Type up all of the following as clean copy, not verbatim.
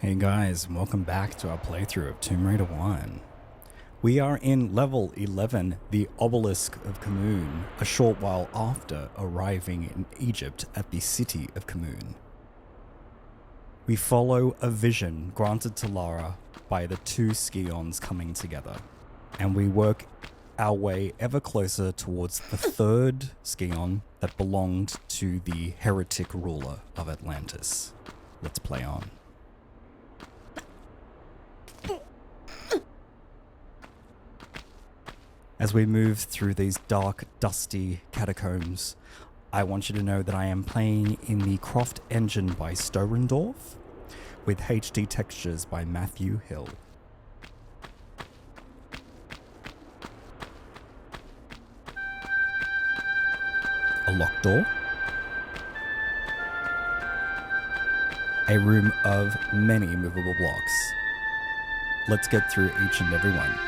Hey guys, and welcome back to our playthrough of Tomb Raider 1. We are in level 11, the Obelisk of Khamoon, a short while after arriving in Egypt at the City of Khamoon. We follow a vision granted to Lara by the two Scions coming together, and we work our way ever closer towards the third Scion that belonged to the heretic ruler of Atlantis. Let's play on. As we move through these dark, dusty catacombs, I want you to know that I am playing in the Croft engine by Storendorf, with HD textures by Matthew Hill. A locked door. A room of many movable blocks. Let's get through each and every one.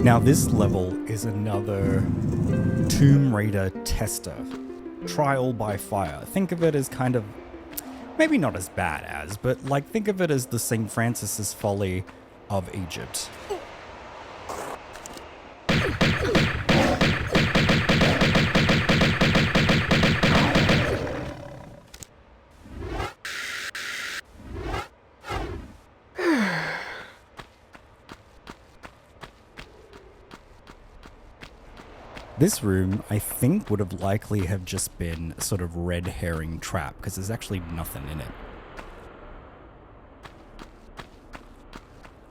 Now this level is another Tomb Raider tester, trial by fire. Think of it as kind of, maybe not as bad as, but like think of it as the St. Francis's Folly of Egypt. This room, I think, would have likely have just been a sort of red herring trap, because there's actually nothing in it.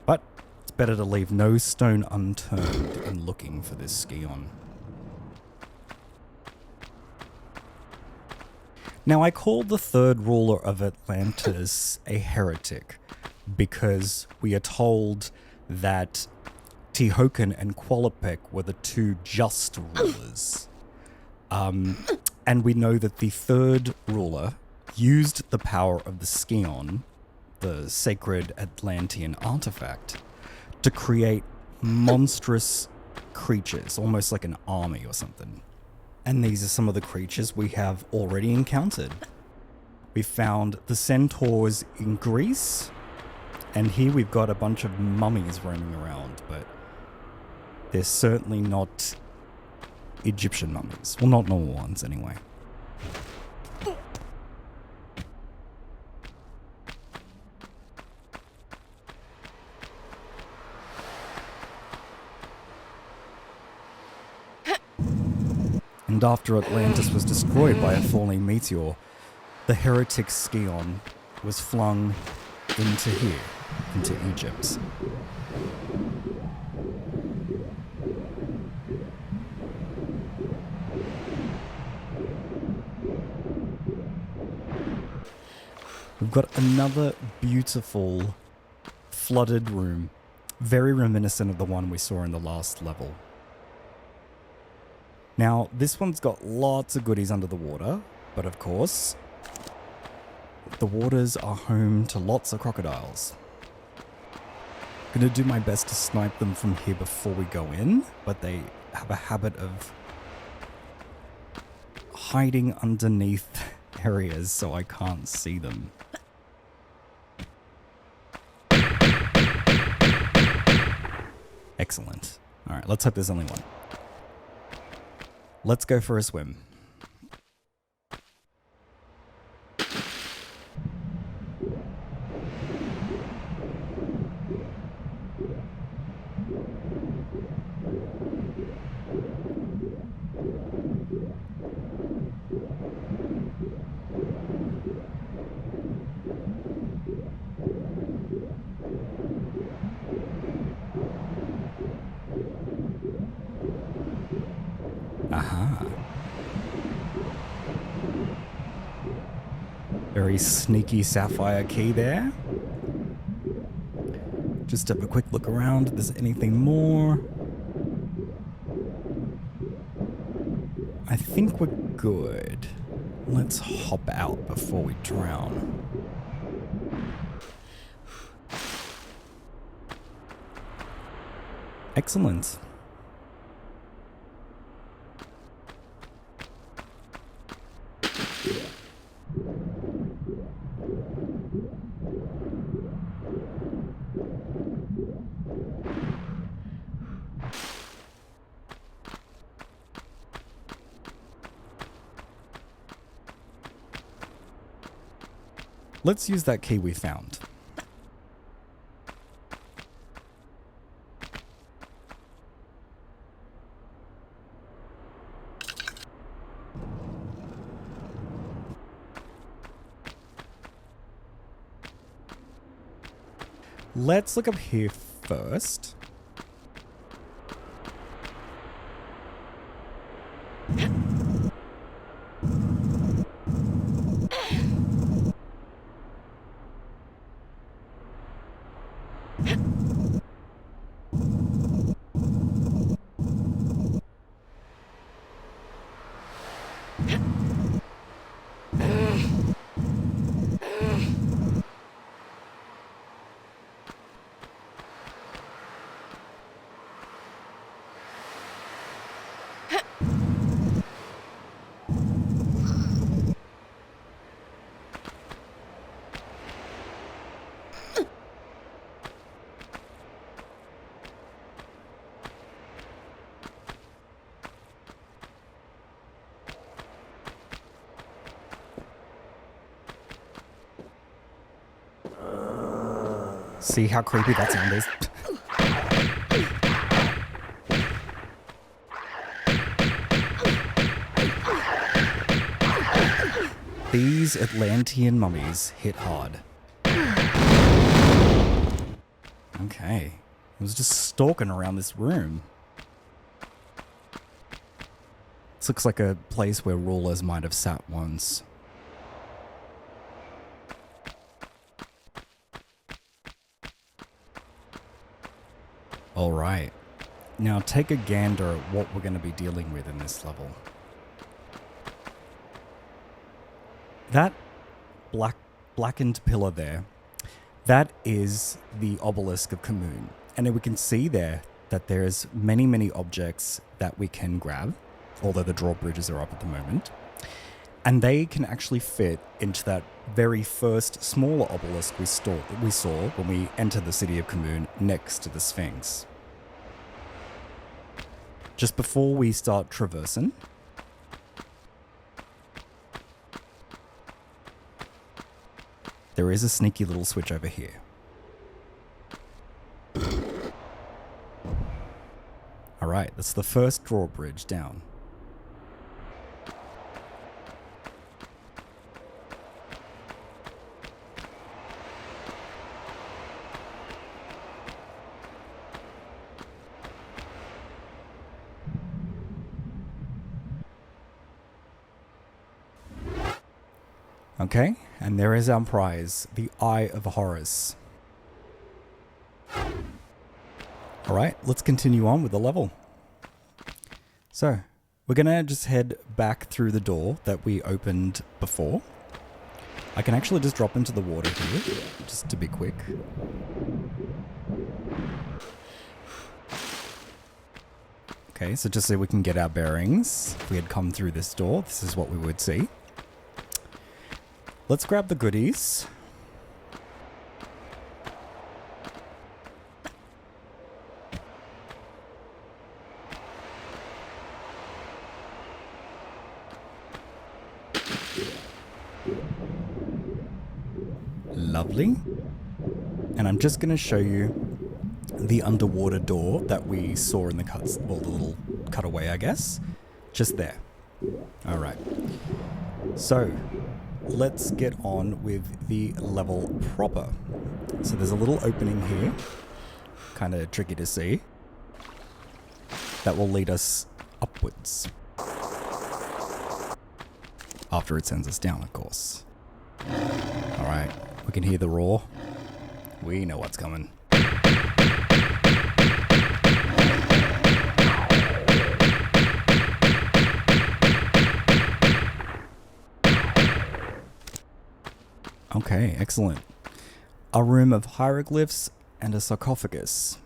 But it's better to leave no stone unturned in looking for this Scion. Now, I called the third ruler of Atlantis a heretic, because we are told that Tihocan and Qualopec were the two just rulers. And we know that the third ruler used the power of the Scion, the sacred Atlantean artifact, to create monstrous creatures, almost like an army or something. And these are some of the creatures we have already encountered. We found the centaurs in Greece, and here we've got a bunch of mummies roaming around, but they're certainly not Egyptian mummies. Well, not normal ones, anyway. And after Atlantis was destroyed by a falling meteor, the heretic Scion was flung into here, into Egypt. We've got another beautiful flooded room, very reminiscent of the one we saw in the last level. Now, this one's got lots of goodies under the water, but of course, The waters are home to lots of crocodiles. Gonna do my best to snipe them from here before we go in, but they have a habit of hiding underneath areas so I can't see them. Excellent. Alright, let's hope there's only one. Let's go for a swim. Aha. Very sneaky sapphire key there. Just have a quick look around if there's anything more. I think we're good. Let's hop out before we drown. Excellent. Let's use that key we found. Let's look up here first. See how creepy that sound is? These Atlantean mummies hit hard. Okay. I was just stalking around this room. This looks like a place where rulers might have sat once. Alright, now take a gander at what we're going to be dealing with in this level. That blackened pillar there, that is the Obelisk of Khamoon. And then we can see there that there's many objects that we can grab, although the drawbridges are up at the moment. And they can actually fit into that very first smaller obelisk we saw when we entered the City of Khamoon next to the Sphinx. Just before we start traversing, there is a sneaky little switch over here. Alright, that's the first drawbridge down. Okay, and there is our prize, the Eye of Horus. Alright, let's continue on with the level. So, we're gonna just head back through the door that we opened before. I can actually just drop into the water here, just to be quick. Okay, so just so we can get our bearings, if we had come through this door, this is what we would see. Let's grab the goodies. Lovely. And I'm just going to show you the underwater door that we saw in the cuts, well, the little cutaway, I guess. Just there. All right. So let's get on with the level proper. So there's a little opening here, kind of tricky to see, that will lead us upwards. After it sends us down, of course. All right. We can hear the roar. We know what's coming. Okay, excellent. A room of hieroglyphs and a sarcophagus.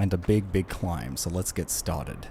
And a big, big climb, so let's get started.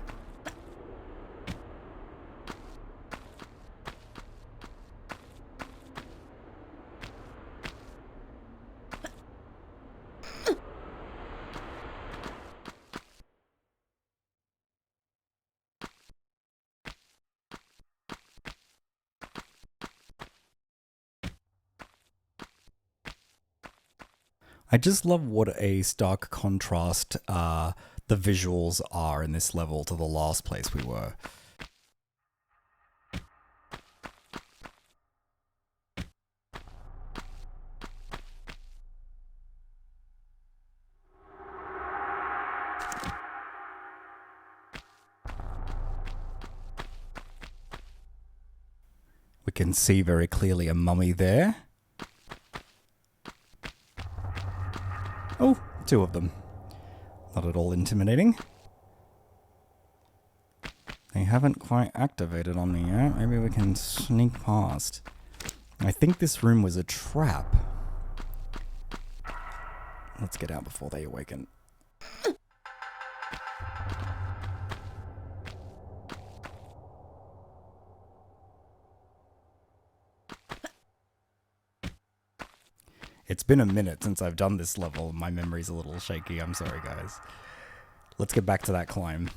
I just love what a stark contrast the visuals are in this level to the last place we were. We can see very clearly a mummy there. Oh, two of them. Not at all intimidating. They haven't quite activated on me yet. Maybe we can sneak past. I think this room was a trap. Let's get out before they awaken. It's been a minute since I've done this level. My memory's a little shaky. I'm sorry, guys. Let's get back to that climb.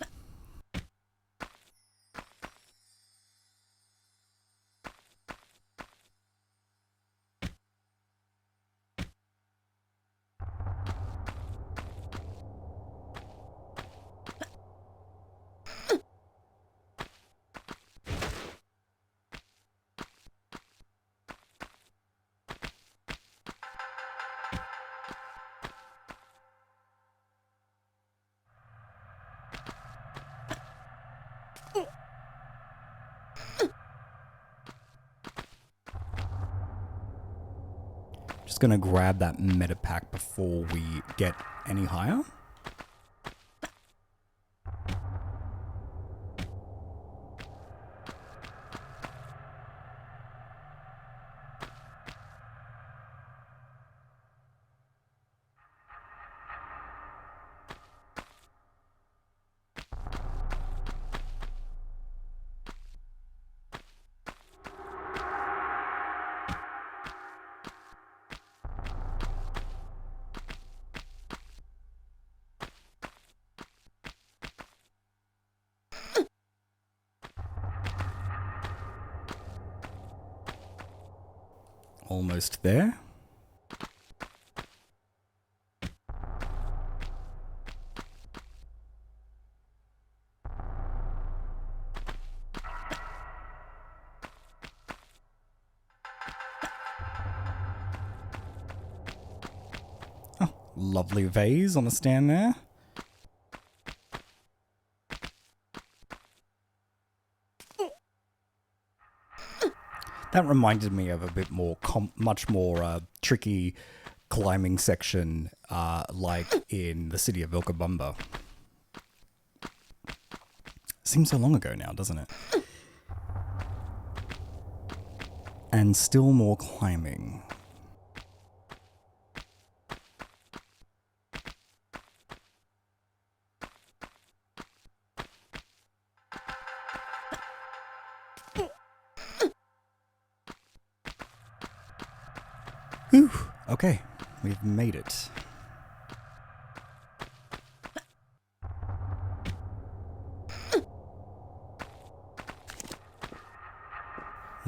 Just gonna grab that meta pack before we get any higher. Almost there. Oh, lovely vase on a stand there. That reminded me of a bit more, much more tricky climbing section, like in the City of Khamoon. Seems so long ago now, doesn't it? And still more climbing. Whew, okay, we've made it.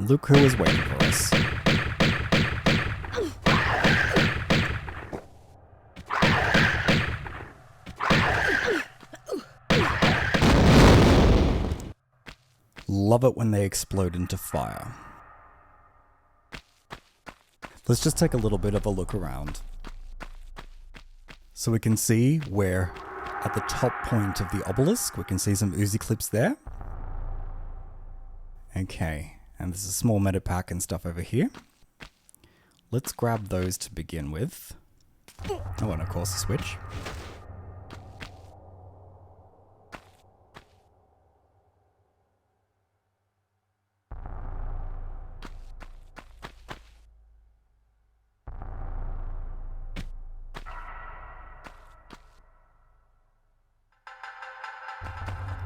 Look who is waiting for us. Love it when they explode into fire. Let's just take a little bit of a look around. So we can see we're at the top point of the obelisk. We can see some Uzi clips there. Okay. And there's a small meta pack and stuff over here. Let's grab those to begin with. Oh, and of course the switch.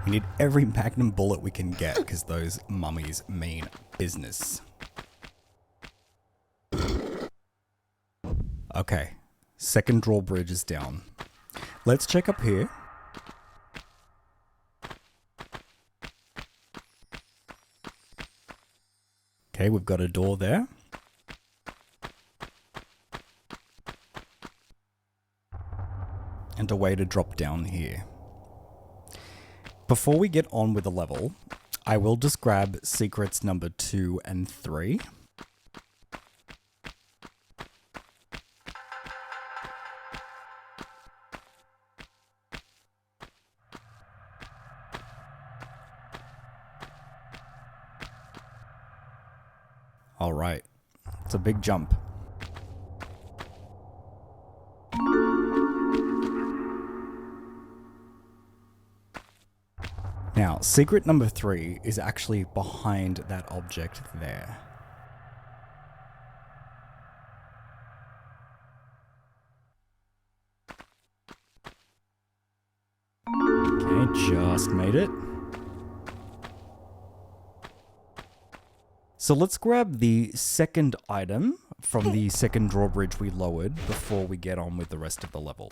We need every magnum bullet we can get because those mummies mean business. Okay, second drawbridge is down. Let's check up here. Okay, we've got a door there. And a way to drop down here. Before we get on with the level, I will just grab secrets number 2 and 3. All right, it's a big jump. Now, secret number 3 is actually behind that object there. Okay, just made it. So let's grab the second item from the second drawbridge we lowered before we get on with the rest of the level.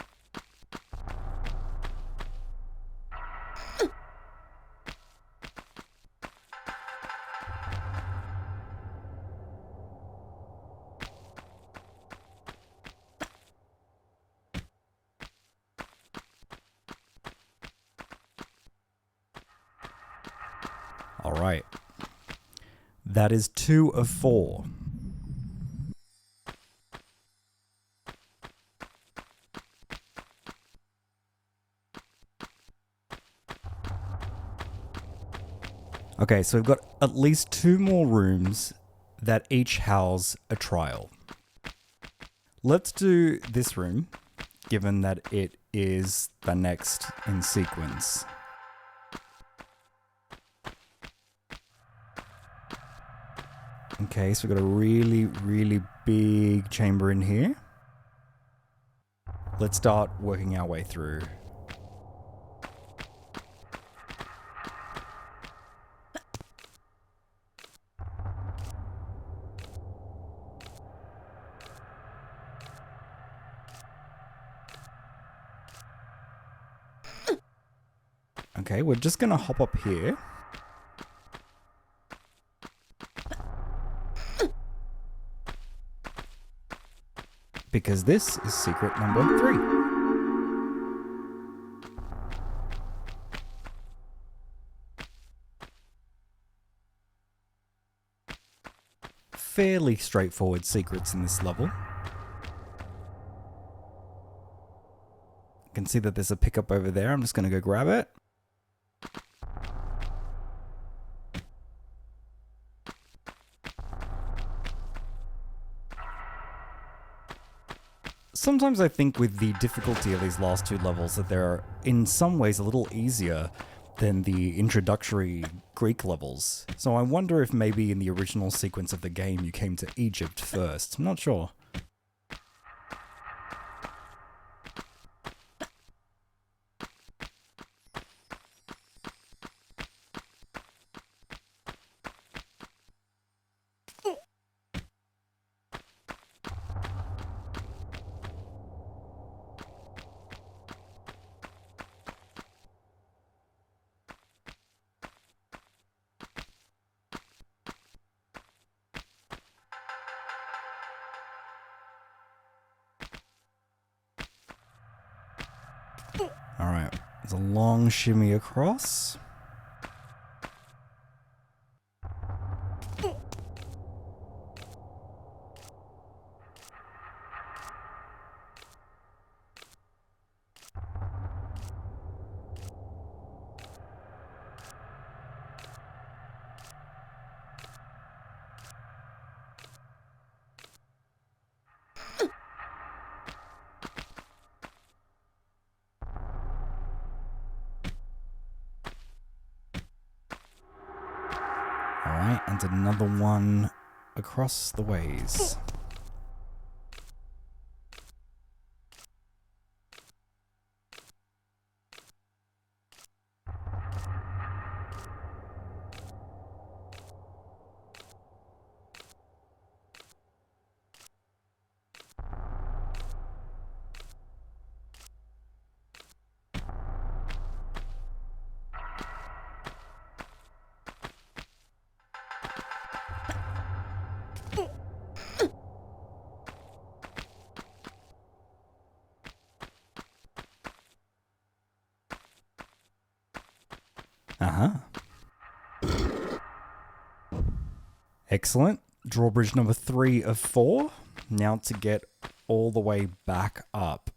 All right. That is 2 of 4. Okay, so we've got at least 2 more rooms that each house a trial. Let's do this room, given that it is the next in sequence. Okay, so we've got a really, really big chamber in here. Let's start working our way through. Okay, we're just gonna hop up here. Because this is secret number 3. Fairly straightforward secrets in this level. You can see that there's a pickup over there. I'm just going to go grab it. Sometimes I think with the difficulty of these last 2 levels that they're in some ways a little easier than the introductory Greek levels. So I wonder if maybe in the original sequence of the game you came to Egypt first. I'm not sure. Alright, there's a long shimmy across. Alright, and another one across the ways. Uh-huh. Excellent. Drawbridge number 3 of 4. Now to get all the way back up.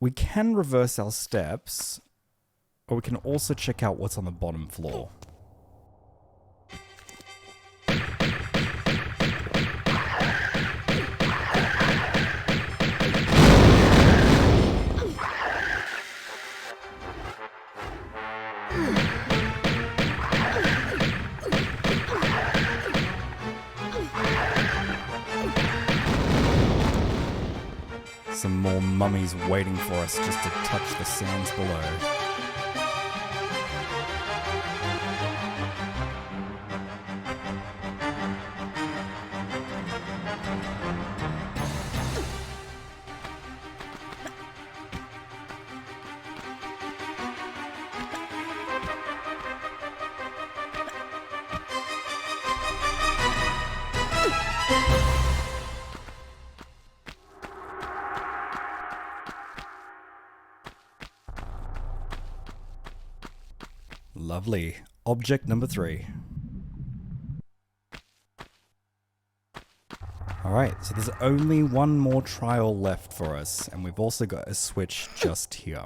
We can reverse our steps, or we can also check out what's on the bottom floor. Some more mummies waiting for us just to touch the sands below. Lovely. Object number 3. Alright, so there's only one more trial left for us, and we've also got a switch just here.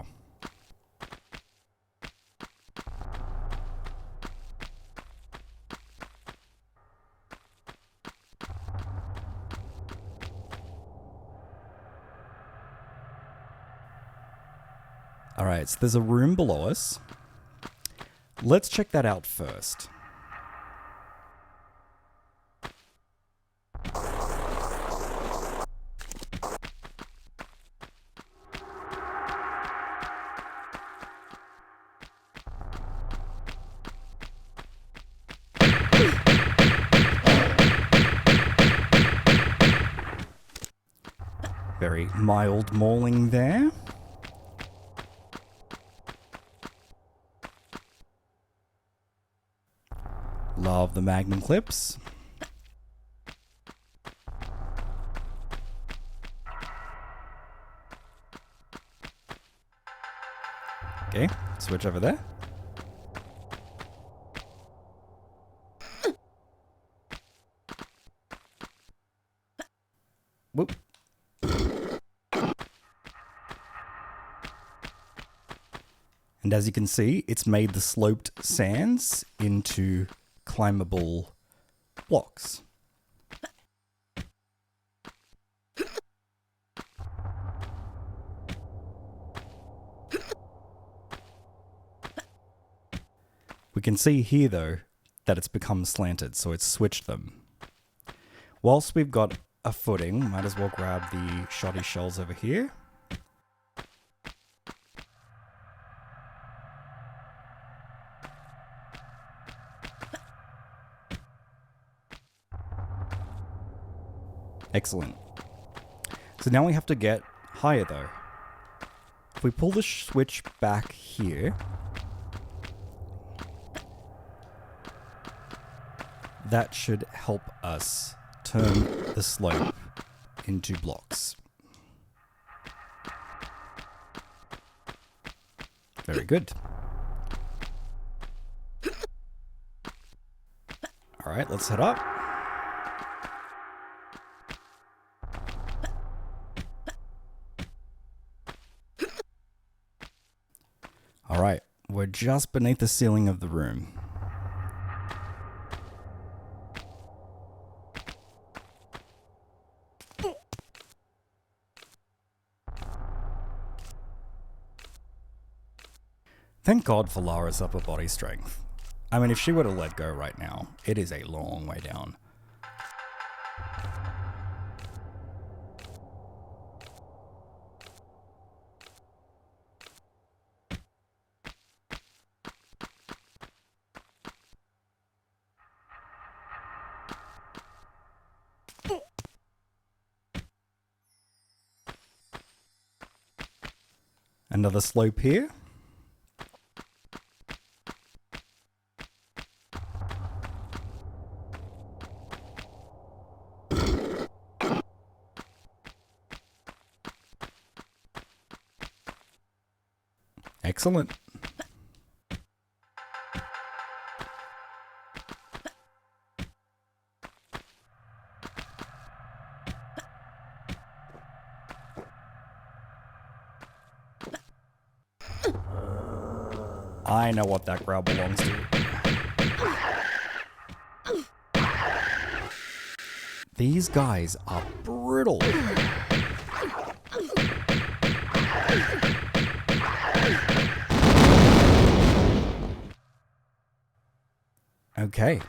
Alright, so there's a room below us. Let's check that out first. Very mild mauling there. Love the magnum clips. Okay, switch over there. Whoop. And as you can see, it's made the sloped sands into climbable blocks. can see here, though, that it's become slanted, so it's switched them. Whilst we've got a footing, might as well grab the shoddy shells over here. Excellent. So now we have to get higher, though. If we pull the switch back here, that should help us turn the slope into blocks. Very good. All right, let's head up. All right, we're just beneath the ceiling of the room. Thank God for Lara's upper body strength. I mean, if she were to let go right now, it is a long way down. Another slope here. Excellent. I know what that growl belongs to. These guys are brutal. Okay.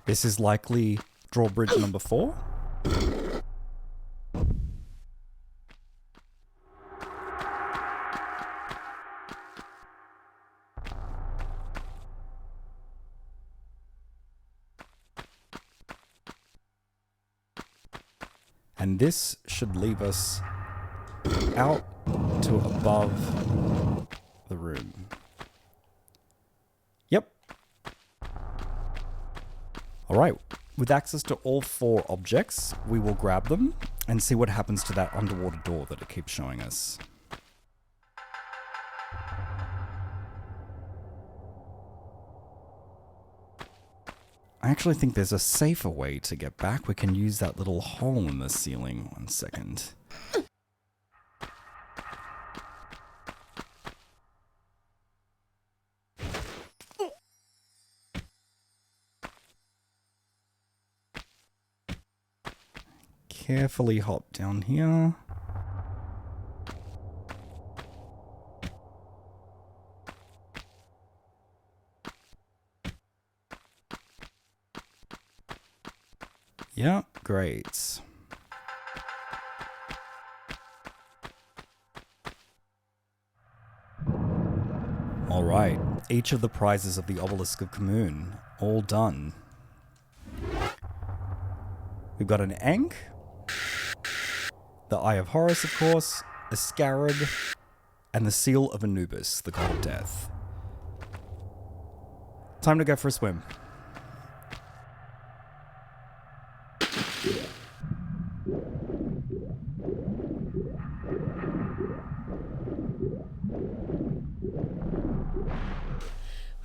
This is likely drawbridge number 4. And this should leave us out to above the room. Yep. All right. With access to all 4 objects, we will grab them and see what happens to that underwater door that it keeps showing us. I actually think there's a safer way to get back. We can use that little hole in the ceiling. 1 second. Carefully hop down here. Yeah, great. All right, each of the prizes of the Obelisk of Khamoon, all done. We've got an Ankh, the Eye of Horus, of course, a Scarab, and the Seal of Anubis, the god of death. Time to go for a swim.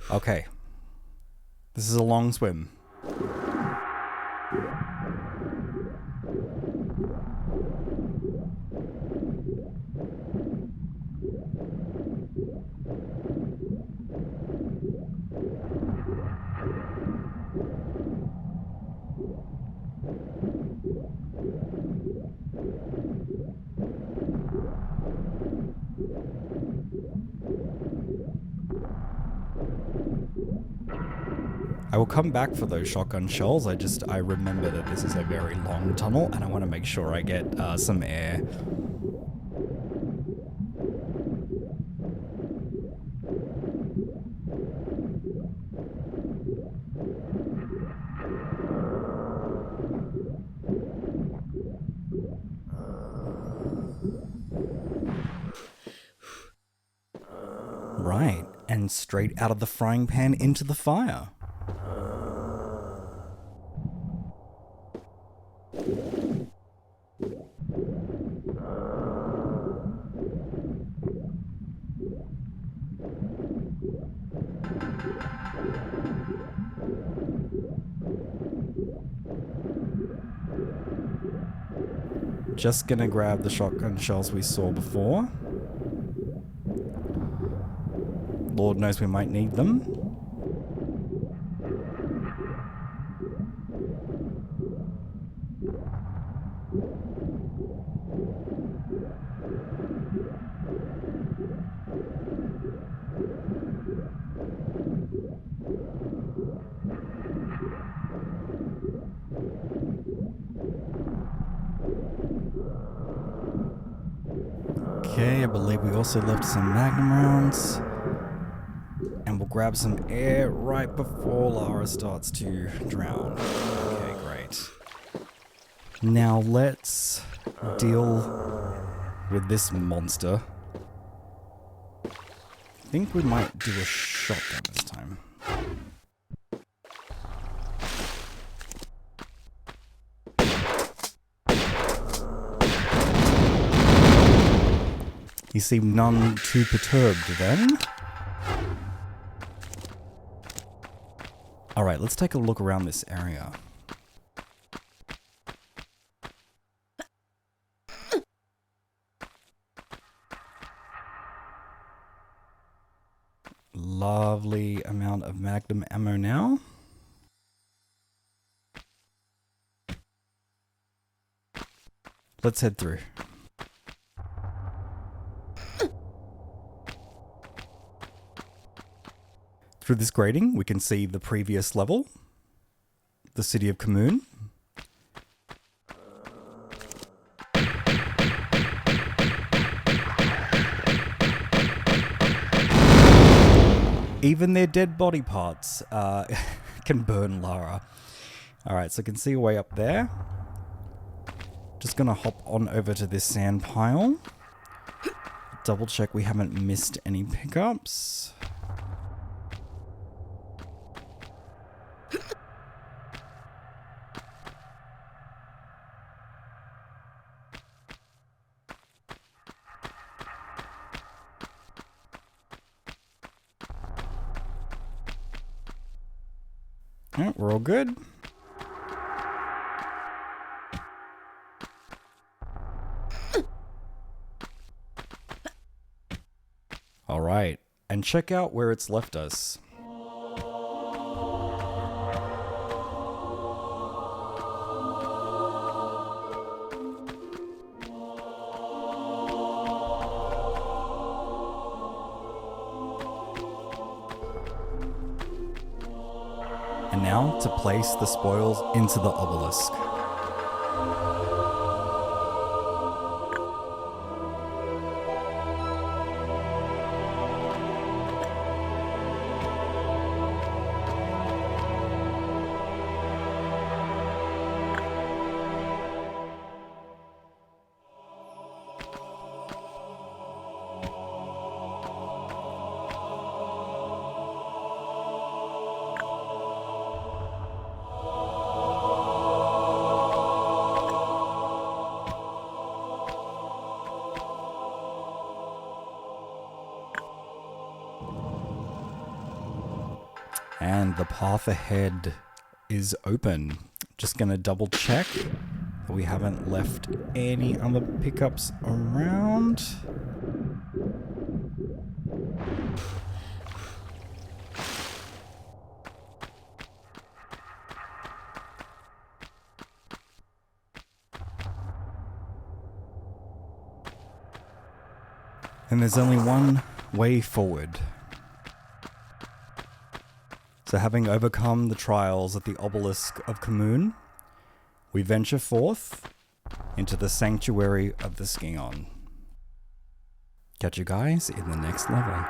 Okay. This is a long swim. I will come back for those shotgun shells. I remember that this is a very long tunnel and I want to make sure I get some air. Right, and straight out of the frying pan into the fire. Just gonna grab the shotgun shells we saw before. Lord knows we might need them. Okay, I believe we also left some magnum rounds. And we'll grab some air right before Lara starts to drown. Okay, great. Now let's deal with this monster. I think we might do a shotgun this time. You seem none too perturbed then. Alright, let's take a look around this area. Lovely amount of magnum ammo now. Let's head through. Through this grating, we can see the previous level, the City of Khamoon. Even their dead body parts can burn Lara. Alright, so you can see a way up there. Just gonna hop on over to this sand pile. Double check we haven't missed any pickups. Yeah, we're all good. All right, and check out where it's left us. And now to place the spoils into the obelisk. And the path ahead is open. Just gonna double check that we haven't left any other pickups around. And there's only one way forward. So having overcome the trials at the Obelisk of Khamoon, we venture forth into the sanctuary of the Scion. Catch you guys in the next level.